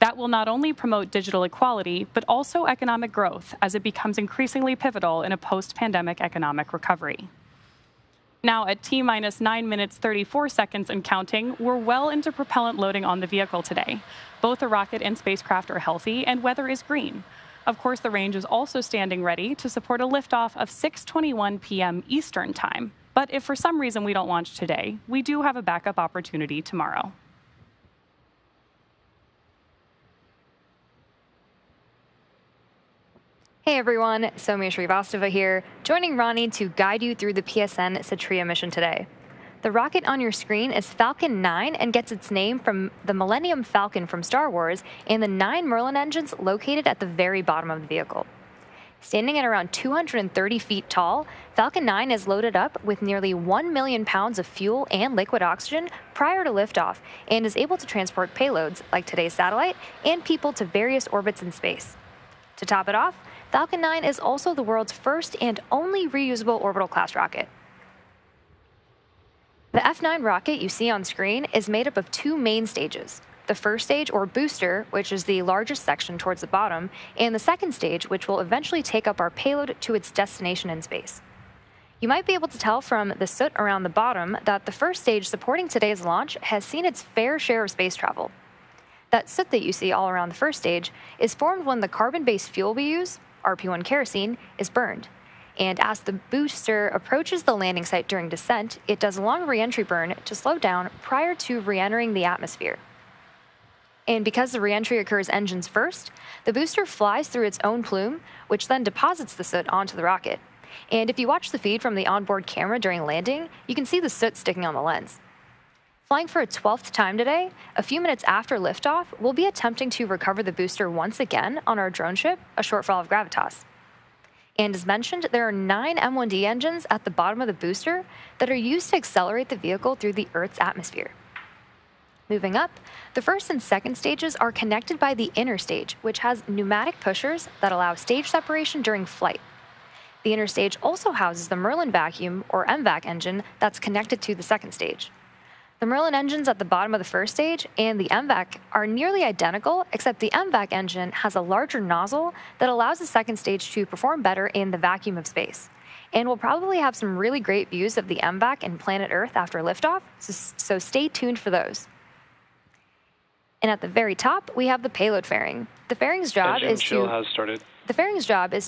That will not only promote digital equality, but also economic growth as it becomes increasingly pivotal in a post-pandemic economic recovery. Now, at T-minus 9 minutes 34 seconds and counting, we're well into propellant loading on the vehicle today. Both the rocket and spacecraft are healthy, and weather is green. Of course, the range is also standing ready to support a liftoff of 6:21 p.m. Eastern Time. But if for some reason we don't launch today, we do have a backup opportunity tomorrow. Hey everyone, Soumya Srivastava here, joining Ronnie to guide you through the PSN SATRIA mission today. The rocket on your screen is Falcon 9 and gets its name from the Millennium Falcon from Star Wars and the 9 Merlin engines located at the very bottom of the vehicle. Standing at around 230 feet tall, Falcon 9 is loaded up with nearly 1 million pounds of fuel and liquid oxygen prior to liftoff and is able to transport payloads like today's satellite and people to various orbits in space. To top it off, Falcon 9 is also the world's first and only reusable orbital class rocket. The F9 rocket you see on screen is made up of 2 main stages. The first stage, or booster, which is the largest section towards the bottom, and the second stage, which will eventually take up our payload to its destination in space. You might be able to tell from the soot around the bottom that the first stage supporting today's launch has seen its fair share of space travel. That soot that you see all around the first stage is formed when the carbon-based fuel we use, RP1 kerosene, is burned. And as the booster approaches the landing site during descent, it does a long re-entry burn to slow down prior to re-entering the atmosphere. And because the re-entry occurs engines first, the booster flies through its own plume, which then deposits the soot onto the rocket. And if you watch the feed from the onboard camera during landing, you can see the soot sticking on the lens. Flying for a 12th time today, a few minutes after liftoff, we'll be attempting to recover the booster once again on our drone ship, a shortfall of Gravitas. And as mentioned, there are 9 M1D engines at the bottom of the booster that are used to accelerate the vehicle through the Earth's atmosphere. Moving up, the first and second stages are connected by the inner stage, which has pneumatic pushers that allow stage separation during flight. The inner stage also houses the Merlin vacuum, or MVAC engine, that's connected to the second stage. The Merlin engines at the bottom of the first stage and the MVAC are nearly identical, except the MVAC engine has a larger nozzle that allows the second stage to perform better in the vacuum of space. And we'll probably have some really great views of the MVAC and planet Earth after liftoff, so stay tuned for those. And at the very top, we have the payload fairing. The fairing's job is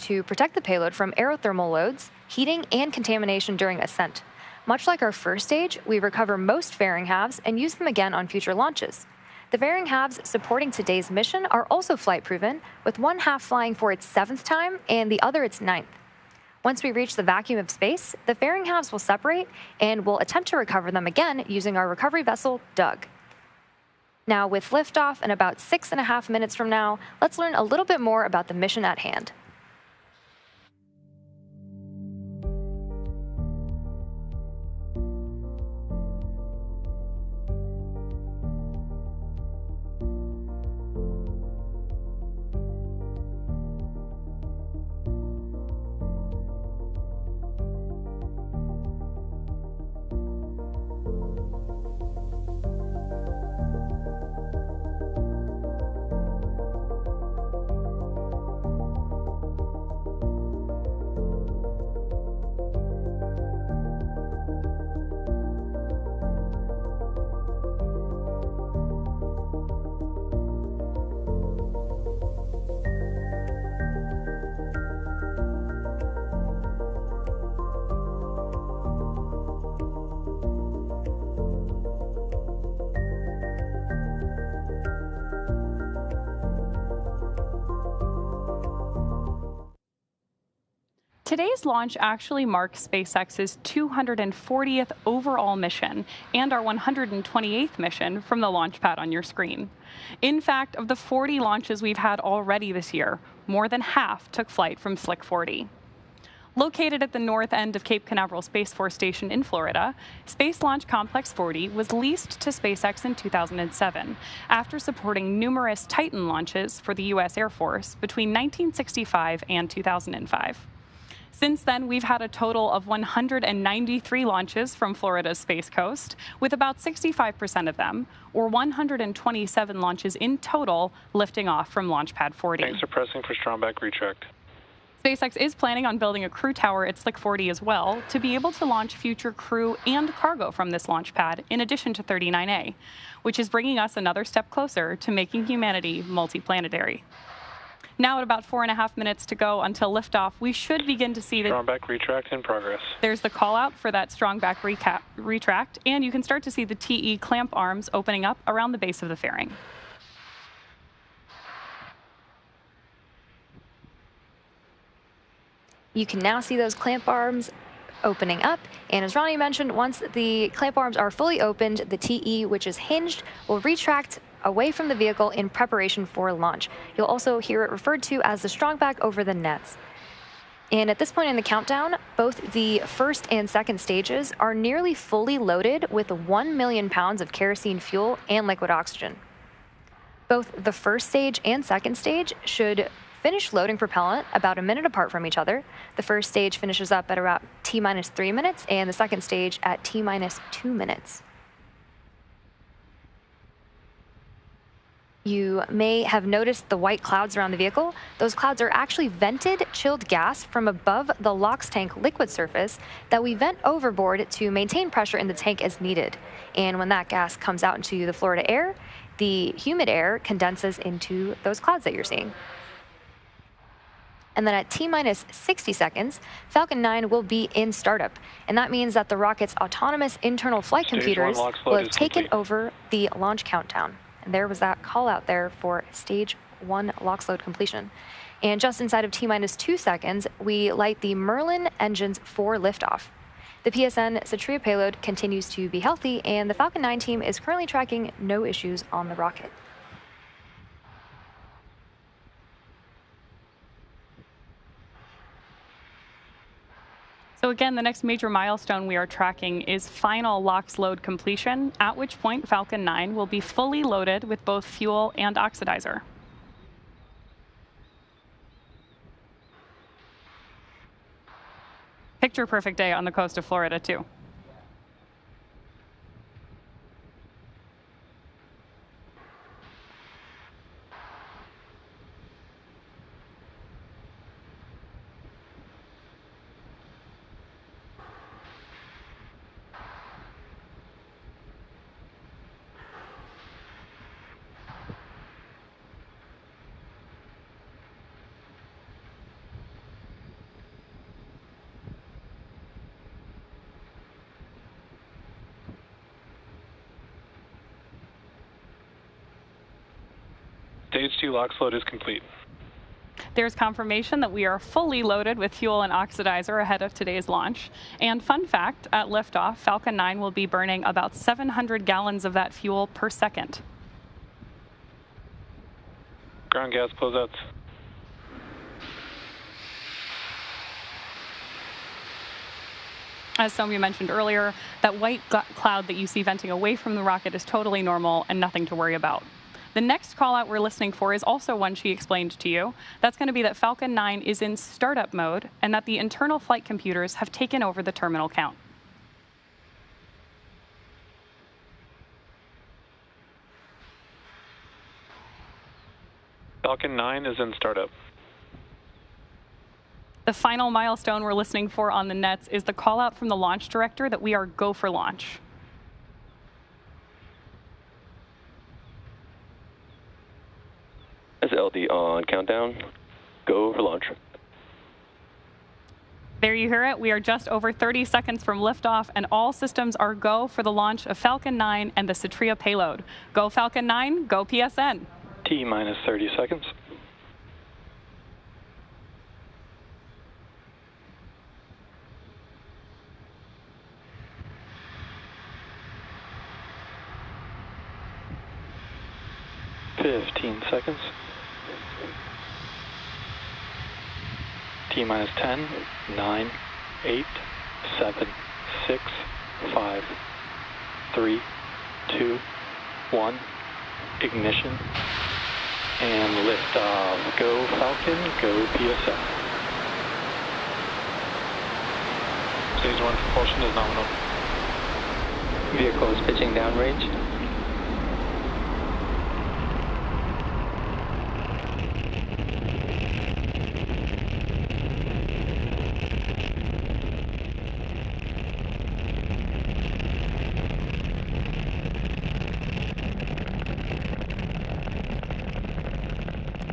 to protect the payload from aerothermal loads, heating, and contamination during ascent. Much like our first stage, we recover most fairing halves and use them again on future launches. The fairing halves supporting today's mission are also flight-proven, with one half flying for its 7th time and the other its 9th. Once we reach the vacuum of space, the fairing halves will separate, and we'll attempt to recover them again using our recovery vessel, Doug. Now, with liftoff in about 6.5 minutes from now, let's learn a little bit more about the mission at hand. Today's launch actually marks SpaceX's 240th overall mission and our 128th mission from the launch pad on your screen. In fact, of the 40 launches we've had already this year, more than half took flight from Slick 40. Located at the north end of Cape Canaveral Space Force Station in Florida, Space Launch Complex 40 was leased to SpaceX in 2007 after supporting numerous Titan launches for the U.S. Air Force between 1965 and 2005. Since then, we've had a total of 193 launches from Florida's Space Coast, with about 65% of them, or 127 launches in total, lifting off from Launch Pad 40. Thanks for pressing for strongback retract. SpaceX is planning on building a crew tower at Slick 40 as well to be able to launch future crew and cargo from this launch pad, in addition to 39A, which is bringing us another step closer to making humanity multiplanetary. Now at about 4.5 minutes to go until liftoff, we should begin to see the strongback retract in progress. There's the call out for that strongback retract, and you can start to see the TE clamp arms opening up around the base of the fairing. You can now see those clamp arms opening up, and as Ronnie mentioned, once the clamp arms are fully opened, the TE, which is hinged, will retract away from the vehicle in preparation for launch. You'll also hear it referred to as the strongback over the nets. And at this point in the countdown, both the first and second stages are nearly fully loaded with 1 million pounds of kerosene fuel and liquid oxygen. Both the first stage and second stage should finish loading propellant about a minute apart from each other. The first stage finishes up at about T-minus 3 minutes, and the second stage at T-minus 2 minutes. You may have noticed the white clouds around the vehicle. Those clouds are actually vented chilled gas from above the LOX tank liquid surface that we vent overboard to maintain pressure in the tank as needed. And when that gas comes out into the Florida air, the humid air condenses into those clouds that you're seeing. And then at T-minus 60 seconds, Falcon 9 will be in startup. And that means that the rocket's autonomous internal flight computers will have taken over the launch countdown. And there was that call out there for stage 1 LOX load completion. And just inside of T-minus 2 seconds, we light the Merlin engines for liftoff. The PSN SATRIA payload continues to be healthy, and the Falcon 9 team is currently tracking no issues on the rocket. So again, the next major milestone we are tracking is final LOX load completion, at which point Falcon 9 will be fully loaded with both fuel and oxidizer. Picture perfect day on the coast of Florida, too. Stage 2 LOX load is complete. There's confirmation that we are fully loaded with fuel and oxidizer ahead of today's launch. And fun fact, at liftoff, Falcon 9 will be burning about 700 gallons of that fuel per second. Ground gas closeouts. As Soumya mentioned earlier, that white cloud that you see venting away from the rocket is totally normal and nothing to worry about. The next call out we're listening for is also one she explained to you. That's going to be that Falcon 9 is in startup mode and that the internal flight computers have taken over the terminal count. Falcon 9 is in startup. The final milestone we're listening for on the nets is the call out from the launch director that we are go for launch. SLD on countdown. Go for launch. There you hear it. We are just over 30 seconds from liftoff, and all systems are go for the launch of Falcon 9 and the SATRIA payload. Go Falcon 9, go PSN. T-minus 30 seconds. Seconds. T-minus 10, 9, 8, 7, 6, 5, 3, 2, 1. Ignition. And liftoff. Go Falcon, go PSN. Stage 1 propulsion is nominal. Vehicle is pitching downrange.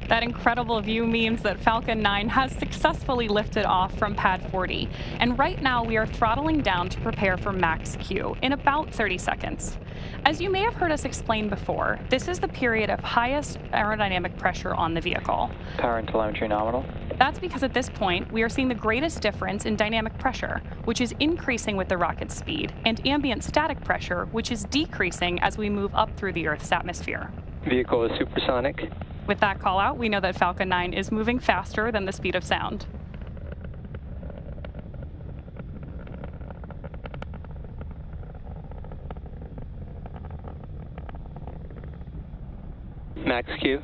That incredible view means that Falcon 9 has successfully lifted off from pad 40, and right now we are throttling down to prepare for max Q in about 30 seconds. As you may have heard us explain before, this is the period of highest aerodynamic pressure on the vehicle. Power and telemetry nominal. That's because at this point, we are seeing the greatest difference in dynamic pressure, which is increasing with the rocket's speed, and ambient static pressure, which is decreasing as we move up through the Earth's atmosphere. Vehicle is supersonic. With that call out, we know that Falcon 9 is moving faster than the speed of sound. Max Q.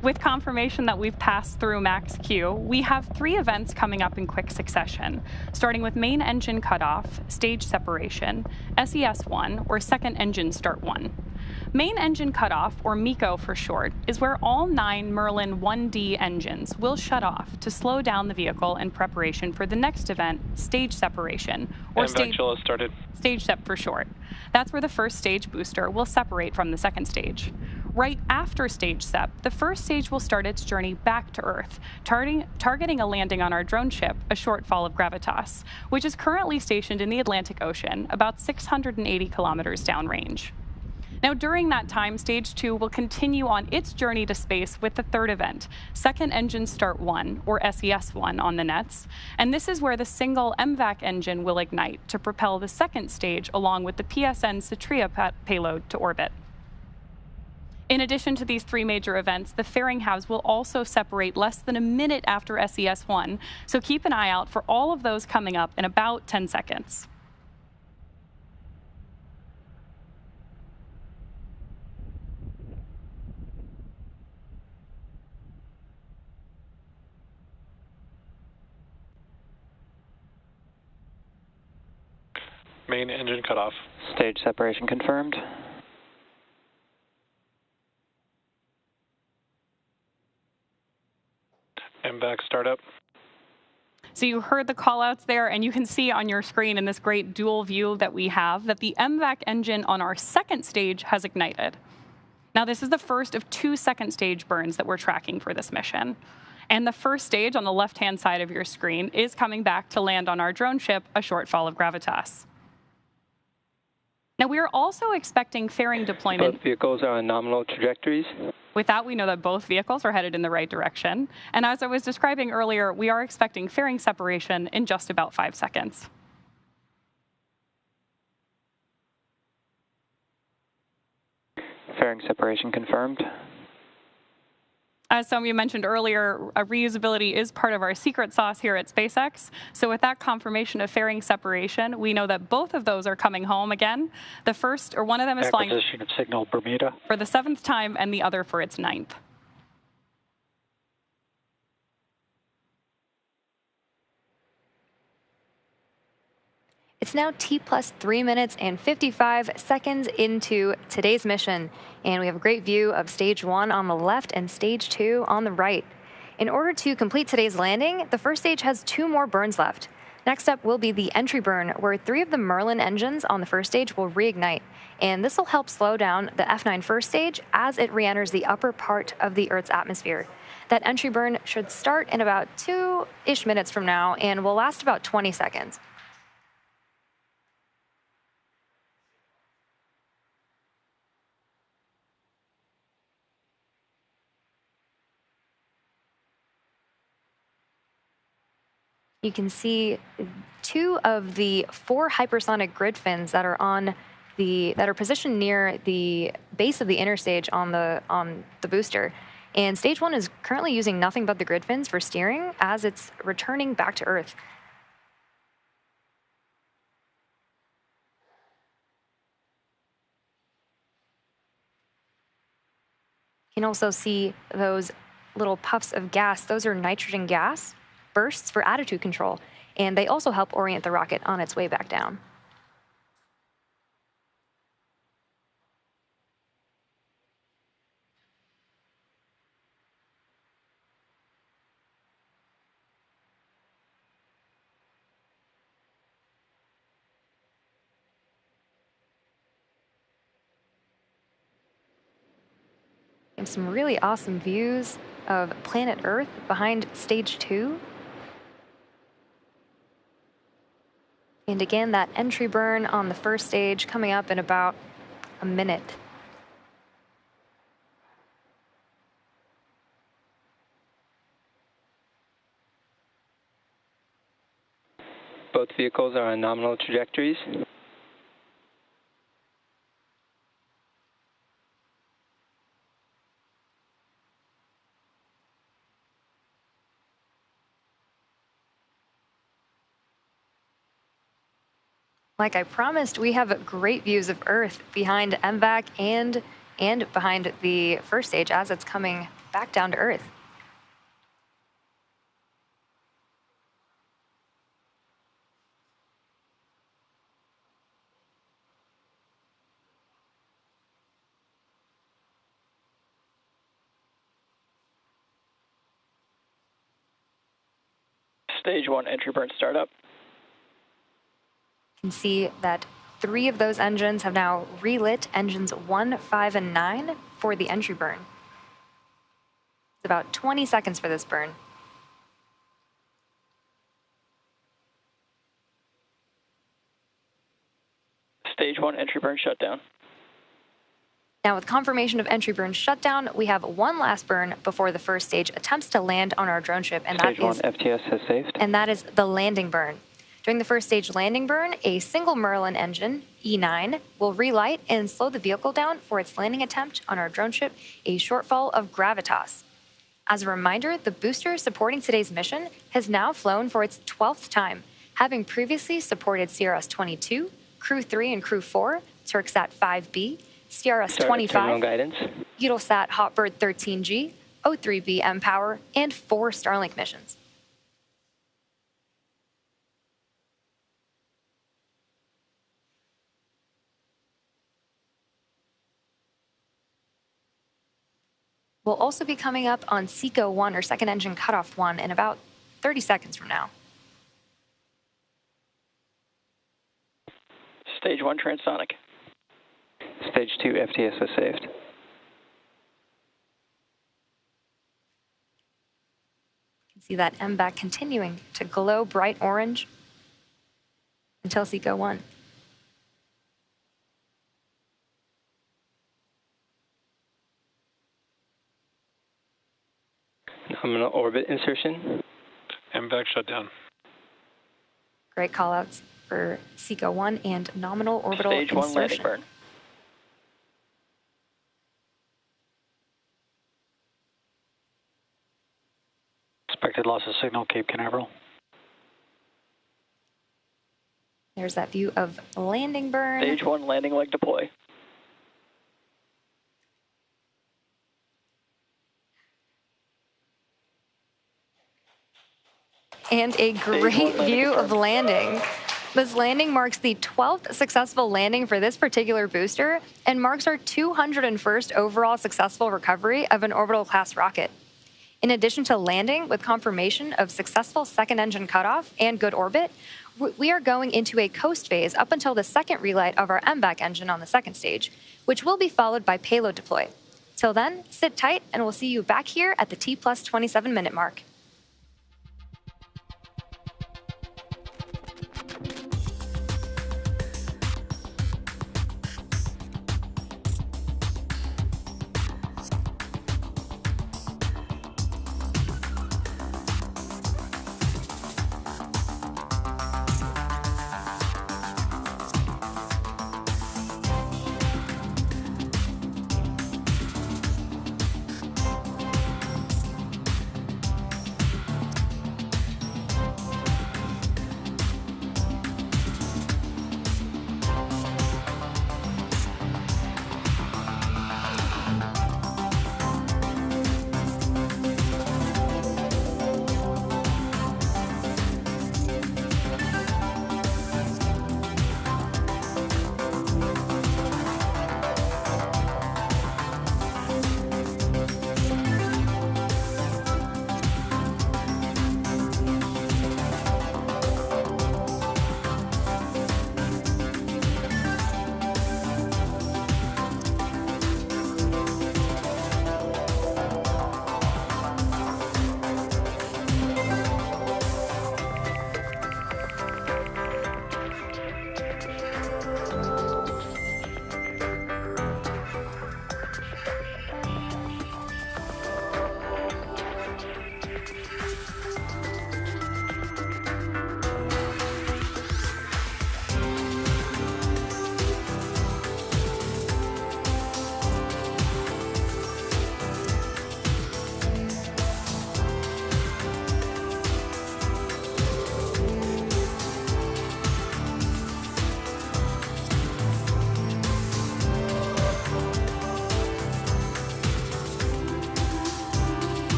With confirmation that we've passed through max Q, we have 3 events coming up in quick succession, starting with main engine cutoff, stage separation, SES1, or second engine start 1. Main engine cutoff, or MECO for short, is where all 9 Merlin 1D engines will shut off to slow down the vehicle in preparation for the next event, stage separation, or stage sep for short. That's where the first stage booster will separate from the second stage. Right after stage sep, the first stage will start its journey back to Earth, targeting a landing on our drone ship, a shortfall of Gravitas, which is currently stationed in the Atlantic Ocean, about 680 kilometers downrange. Now, during that time, Stage 2 will continue on its journey to space with the third event, Second Engine Start 1, or SES1 on the nets, and this is where the single MVAC engine will ignite to propel the second stage along with the PSN SATRIA payload to orbit. In addition to these 3 major events, the fairing halves will also separate less than a minute after SES1, so keep an eye out for all of those coming up in about 10 seconds. Main engine cutoff. Stage separation confirmed. MVAC startup. So you heard the callouts there, and you can see on your screen in this great dual view that we have that the MVAC engine on our second stage has ignited. Now, this is the first of 2 second stage burns that we're tracking for this mission. And the first stage on the left-hand side of your screen is coming back to land on our drone ship, a shortfall of Gravitas. Now, we are also expecting fairing deployment. Both vehicles are on nominal trajectories. With that, we know that both vehicles are headed in the right direction. And as I was describing earlier, we are expecting fairing separation in just about 5 seconds. Fairing separation confirmed. As some of you mentioned earlier, reusability is part of our secret sauce here at SpaceX. So with that confirmation of fairing separation, we know that both of those are coming home again. The first, or one of them is flying Acquisition of signal Bermuda. for the 7th time, and the other for its 9th. It's now T+3 minutes and 55 seconds into today's mission, and we have a great view of Stage 1 on the left and Stage 2 on the right. In order to complete today's landing, the first stage has 2 more burns left. Next up will be the entry burn, where 3 of the Merlin engines on the first stage will reignite, and this will help slow down the F9 first stage as it re-enters the upper part of the Earth's atmosphere. That entry burn should start in about 2-ish minutes from now and will last about 20 seconds. You can see 2 of the 4 hypersonic grid fins that are positioned near the base of the interstage on the booster. And Stage 1 is currently using nothing but the grid fins for steering as it's returning back to Earth. You can also see those little puffs of gas. Those are nitrogen gas bursts for attitude control. and they also help orient the rocket on its way back down. And some really awesome views of planet Earth behind stage 2. And again, that entry burn on the first stage coming up in about a minute. Both vehicles are on nominal trajectories. Like I promised, we have great views of Earth behind MVAC and behind the first stage as it's coming back down to Earth. Stage 1 entry burn startup. You can see that 3 of those engines have now relit engines 1, 5, and 9 for the entry burn. It's about 20 seconds for this burn. Stage 1 entry burn shutdown. Now, with confirmation of entry burn shutdown, we have one last burn before the first stage attempts to land on our drone ship, and Stage 1 FTS has saved. that is the landing burn. During the first stage landing burn, a single Merlin engine, E9, will relight and slow the vehicle down for its landing attempt on our drone ship, a shortfall of gravitas. As a reminder, the booster supporting today's mission has now flown for its 12th time, having previously supported CRS-22, Crew 3 and Crew 4, Turksat 5B, CRS-25, guidance. Eutelsat Hotbird 13G, O3B mPOWER, and 4 Starlink missions. We'll also be coming up on SECO 1, or second engine cutoff 1, in about 30 seconds from now. Stage 1 transonic. Stage 2 FTS has saved. You can see that MVAC continuing to glow bright orange until SECO 1. Nominal orbit insertion. MVAC shutdown. Great callouts for SECO 1 and nominal orbital Stage 1 landing insertion. burn. Expected loss of signal, Cape Canaveral. There's that view of landing burn. Stage 1 landing leg deploy. And a great view of landing. This landing marks the 12th successful landing for this particular booster and marks our 201st overall successful recovery of an orbital class rocket. In addition to landing with confirmation of successful second engine cutoff and good orbit, we are going into a coast phase up until the second relight of our MVAC engine on the second stage, which will be followed by payload deploy. Till then, sit tight and we'll see you back here at the T plus 27 minute mark.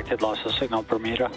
Expected loss of signal, Bermuda.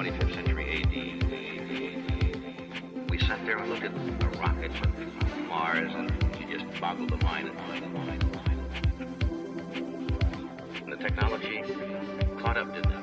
25th century AD. We sat there and looked at a rocket from Mars, and she just boggled the mind. And the technology caught up, didn't it?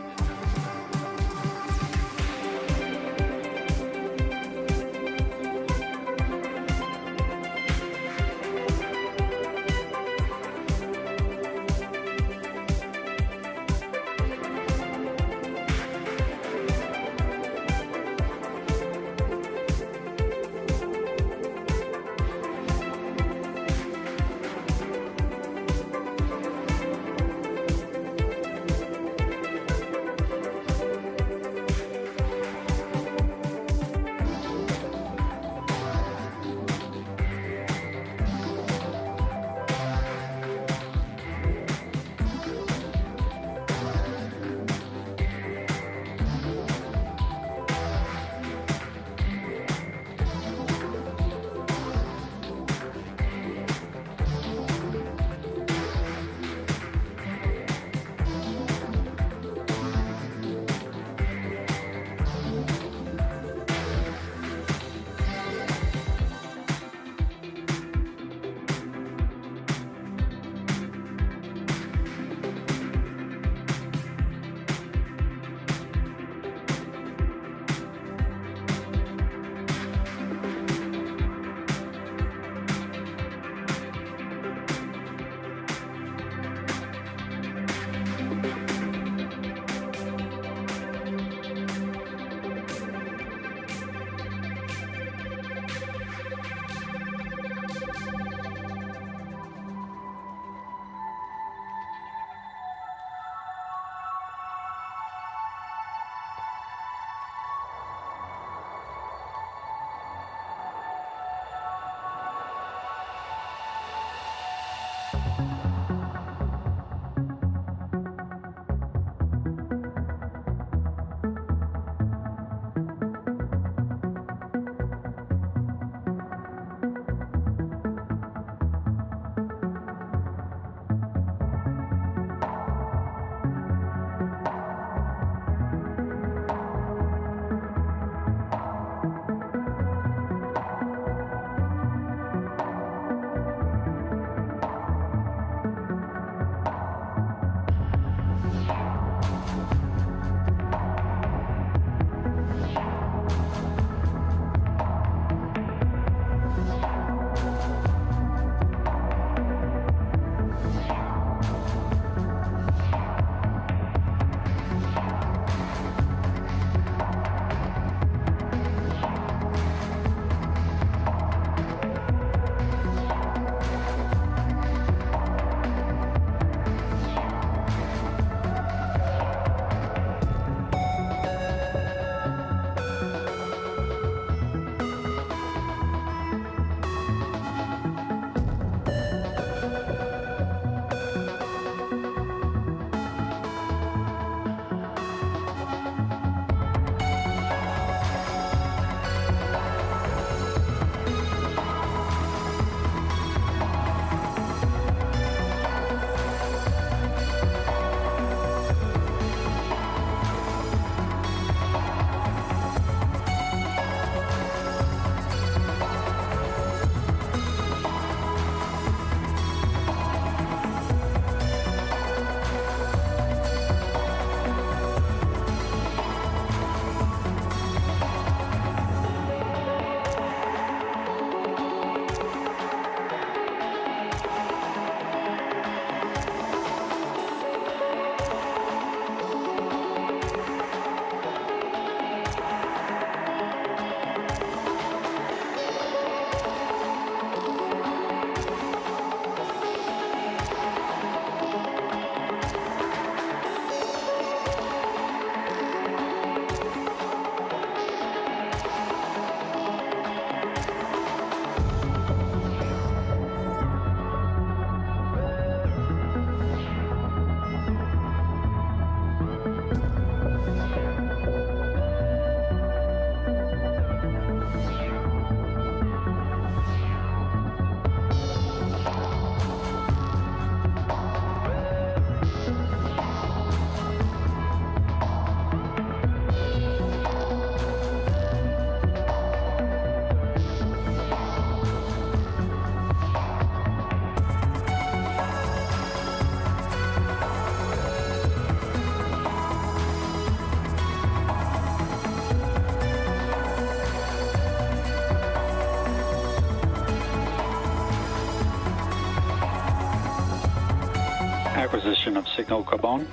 Acquisition of signal Gabon.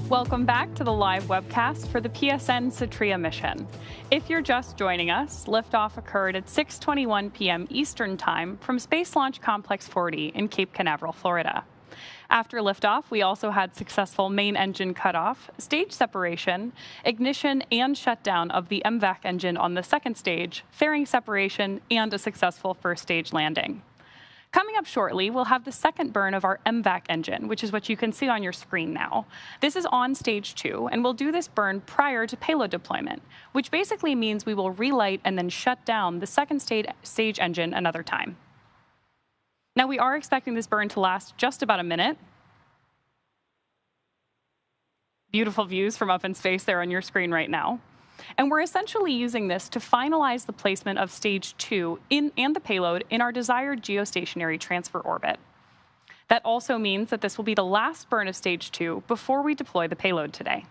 Welcome back to the live webcast for the PSN SATRIA mission. If you're just joining us, liftoff occurred at 6:21 p.m. Eastern Time from Space Launch Complex 40 in Cape Canaveral, Florida. After liftoff, we also had successful main engine cutoff, stage separation, ignition and shutdown of the MVAC engine on the second stage, fairing separation, and a successful first stage landing. Coming up shortly, we'll have the second burn of our MVAC engine, which is what you can see on your screen now. This is on stage 2, and we'll do this burn prior to payload deployment, which basically means we will relight and then shut down the second stage engine another time. Now, we are expecting this burn to last just about a minute. Beautiful views from up in space there on your screen right now. And we're essentially using this to finalize the placement of stage 2 and the payload in our desired geostationary transfer orbit. That also means that this will be the last burn of stage 2 before we deploy the payload today.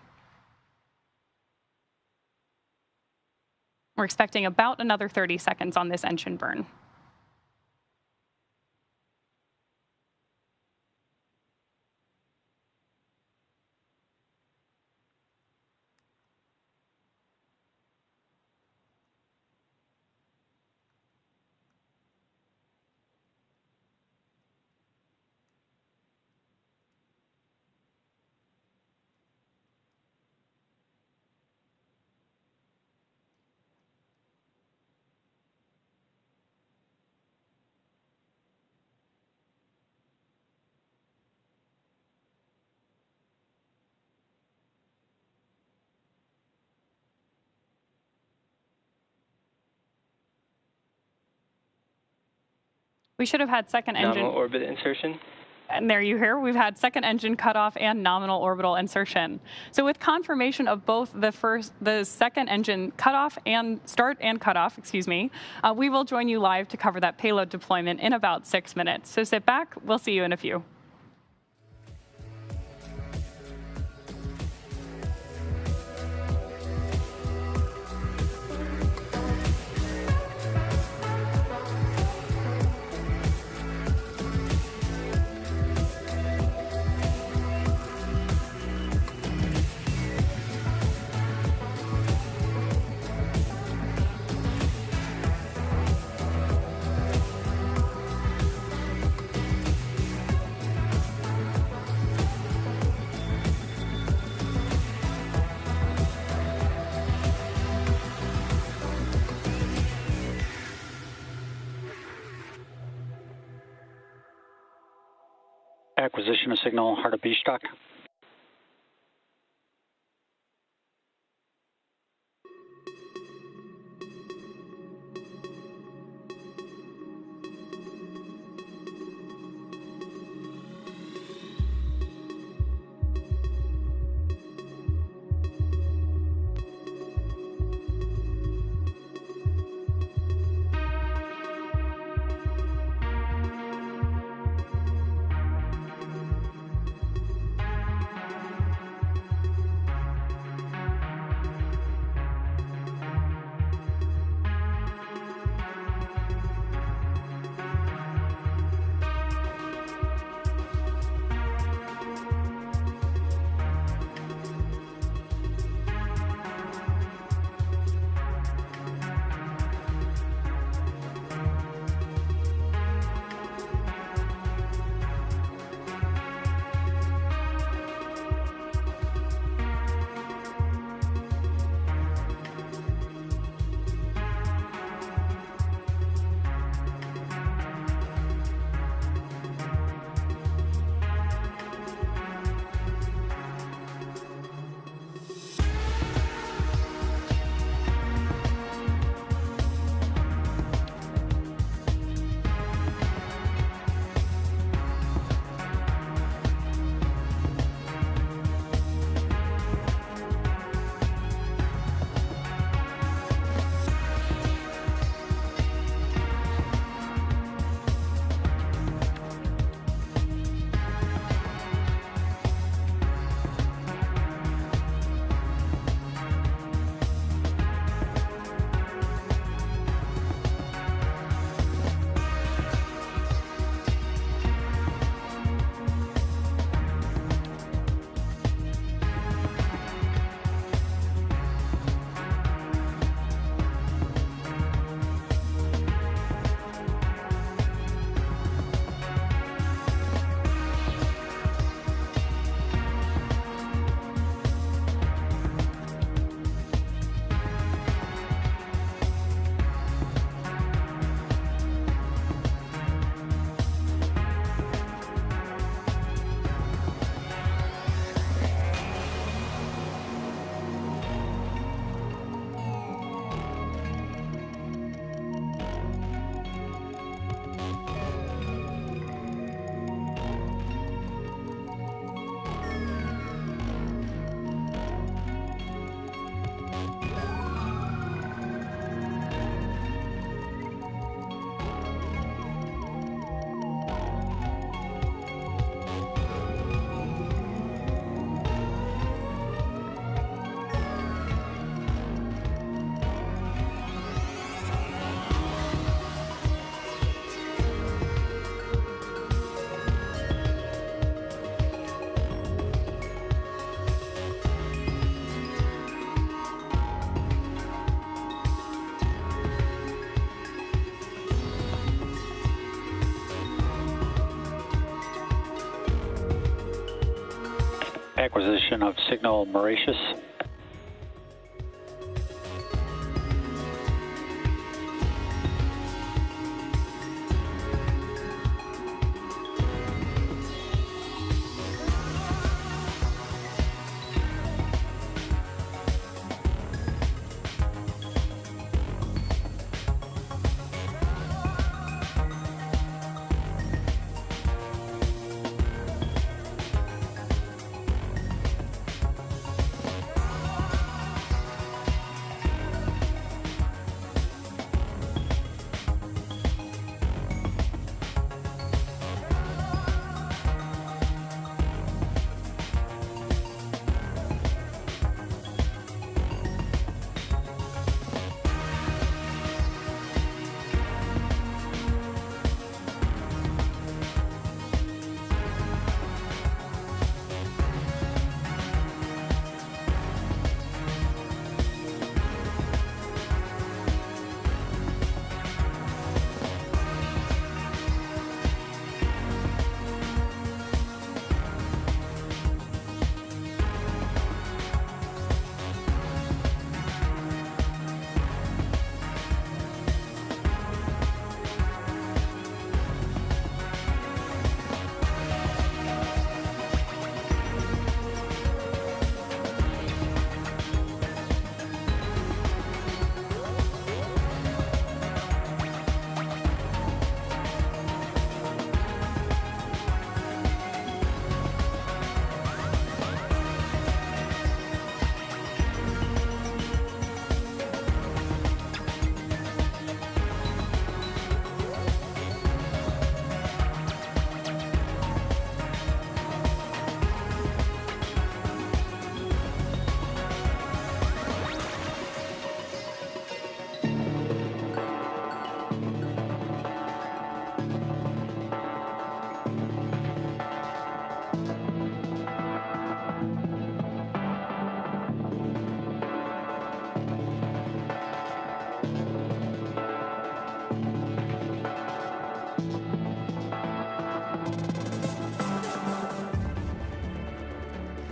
We're expecting about another 30 seconds on this engine burn. We should have had second engine. Nominal orbit insertion. And there you hear, we've had second engine cutoff and nominal orbital insertion. So with confirmation of both the second engine cutoff and start and cutoff, we will join you live to cover that payload deployment in about 6 minutes. So sit back, we'll see you in a few. Acquisition of signal, heart of Beachstock. Acquisition of signal Mauritius.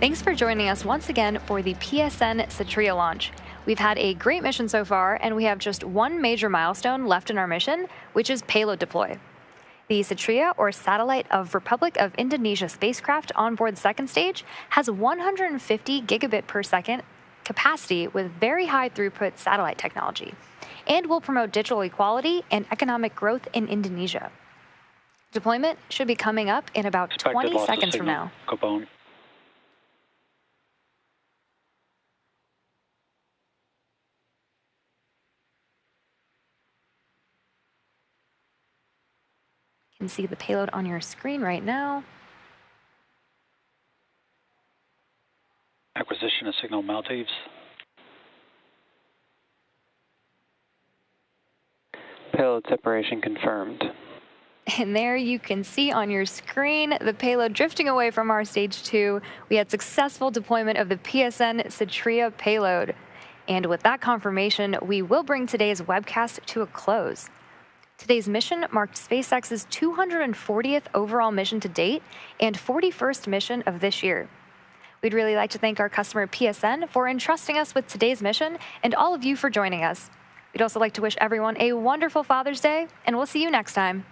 Thanks for joining us once again for the PSN SATRIA launch. We've had a great mission so far, and we have just one major milestone left in our mission, which is payload deploy. The SATRIA, or Satellite of Republic of Indonesia spacecraft on board the second stage, has 150 gigabit per second capacity with very high throughput satellite technology, and will promote digital equality and economic growth in Indonesia. Deployment should be coming up in about 20 seconds from now. Gabon. You can see the payload on your screen right now. Acquisition of signal Maldives. Payload separation confirmed. And there you can see on your screen the payload drifting away from our stage 2. We had successful deployment of the PSN SATRIA payload. And with that confirmation, we will bring today's webcast to a close. Today's mission marked SpaceX's 240th overall mission to date and 41st mission of this year. We'd really like to thank our customer PSN for entrusting us with today's mission and all of you for joining us. We'd also like to wish everyone a wonderful Father's Day, and we'll see you next time.